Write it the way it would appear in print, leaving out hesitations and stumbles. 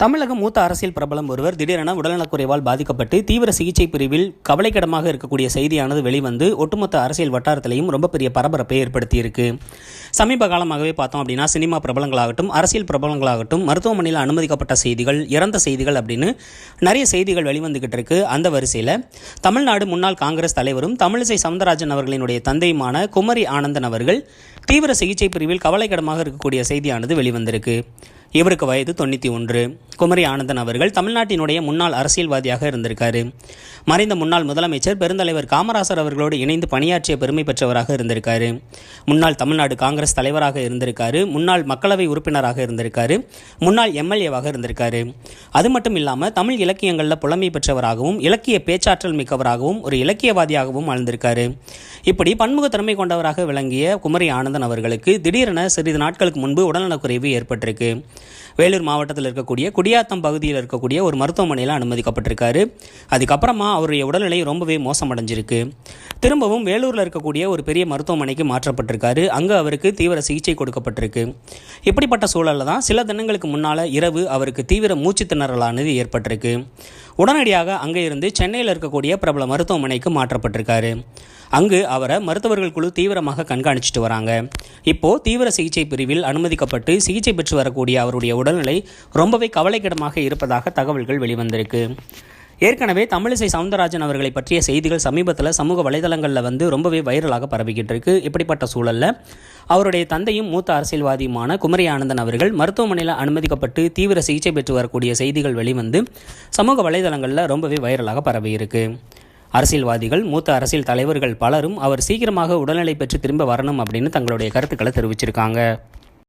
தமிழக மூத்த அரசியல் பிரபலம் ஒருவர் திடீரென உடல்நலக்குறைவால் பாதிக்கப்பட்டு தீவிர சிகிச்சை பிரிவில் கவலைக்கிடமாக இருக்கக்கூடிய செய்தியானது வெளிவந்து ஒட்டுமொத்த அரசியல் வட்டாரத்திலையும் ரொம்ப பெரிய பரபரப்பை ஏற்படுத்தியிருக்கு. சமீப காலமாகவே பார்த்தோம் அப்படின்னா சினிமா பிரபலங்களாகட்டும் அரசியல் பிரபலங்களாகட்டும் மருத்துவமனையில் அனுமதிக்கப்பட்ட செய்திகள், இறந்த செய்திகள் அப்படின்னு நிறைய செய்திகள் வெளிவந்துகிட்டு இருக்கு. அந்த வரிசையில் தமிழ்நாடு முன்னாள் காங்கிரஸ் தலைவரும் தமிழிசை சவுந்தரராஜன் அவர்களினுடைய தந்தையுமான குமரி ஆனந்தன் அவர்கள் தீவிர சிகிச்சை பிரிவில் கவலைக்கிடமாக இருக்கக்கூடிய செய்தியானது வெளிவந்திருக்கு. இவருக்கு வயது 91. குமரி ஆனந்தன் அவர்கள் தமிழ்நாட்டினுடைய முன்னாள் அரசியல்வாதியாக இருந்திருக்காரு. மறைந்த முன்னாள் முதலமைச்சர் பெருந்தலைவர் காமராசர் அவர்களோடு இணைந்து பணியாற்றிய பெருமை பெற்றவராக இருந்திருக்காரு. முன்னாள் தமிழ்நாடு காங்கிரஸ் தலைவராக இருந்திருக்காரு. முன்னாள் மக்களவை உறுப்பினராக இருந்திருக்காரு. முன்னாள் எம்எல்ஏவாக இருந்திருக்காரு. அது மட்டும் இல்லாமல் தமிழ் இலக்கியங்களில் புலமை பெற்றவராகவும் இலக்கிய பேச்சாற்றல் மிக்கவராகவும் ஒரு இலக்கியவாதியாகவும் வாழ்ந்திருக்காரு. இப்படி பன்முக திறமை கொண்டவராக விளங்கிய குமரி ஆனந்தன் அவர்களுக்கு திடீரென சிறிது நாட்களுக்கு முன்பு உடல்நலக்குறைவு ஏற்பட்டிருக்கு. வேலூர் மாவட்டத்தில் இருக்கக்கூடிய குடியாத்தம் பகுதியில் இருக்கக்கூடிய ஒரு மருத்துவமனையில் அனுமதிக்கப்பட்டிருக்காரு. அதுக்கப்புறமா அவருடைய உடல்நிலை ரொம்பவே மோசமடைஞ்சிருக்கு. திரும்பவும் வேலூரில் இருக்கக்கூடிய ஒரு பெரிய மருத்துவமனைக்கு மாற்றப்பட்டிருக்காரு. அங்கே அவருக்கு தீவிர சிகிச்சை கொடுக்கப்பட்டிருக்கு. இப்படிப்பட்ட சூழலில் தான் சில தினங்களுக்கு முன்னால் இரவு அவருக்கு தீவிர மூச்சு திணறலானது ஏற்பட்டிருக்கு. உடனடியாக அங்கே இருந்து சென்னையில் இருக்கக்கூடிய பிரபல மருத்துவமனைக்கு மாற்றப்பட்டிருக்காரு. அங்கு அவரை மருத்துவர்கள் குழு தீவிரமாக கண்காணிச்சுட்டு வராங்க. இப்போது தீவிர சிகிச்சை பிரிவில் அனுமதிக்கப்பட்டு சிகிச்சை பெற்று வரக்கூடிய அவருடைய உடல்நிலை ரொம்பவே கவலைக்கிடமாக இருப்பதாக தகவல்கள் வெளிவந்திருக்கு. ஏற்கனவே தமிழிசை சவுந்தரராஜன் அவர்களை பற்றிய செய்திகள் சமீபத்தில் சமூக வலைதளங்களில் ரொம்பவே வைரலாக பரவிக்கிட்டு இருக்கு. இப்படிப்பட்ட சூழலில் அவருடைய தந்தையும் மூத்த அரசியல்வாதியுமான குமரி ஆனந்தன் அவர்கள் மருத்துவமனையில் அனுமதிக்கப்பட்டு தீவிர சிகிச்சை பெற்று வரக்கூடிய செய்திகள் வெளிவந்து சமூக வலைதளங்களில் ரொம்பவே வைரலாக பரவியிருக்கு. அரசியல்வாதிகள், மூத்த அரசியல் தலைவர்கள் பலரும் அவர் சீக்கிரமாக உடல்நிலை பெற்று திரும்ப வரணும் அப்படின்னு தங்களுடைய கருத்துக்களை தெரிவிச்சிருக்காங்க.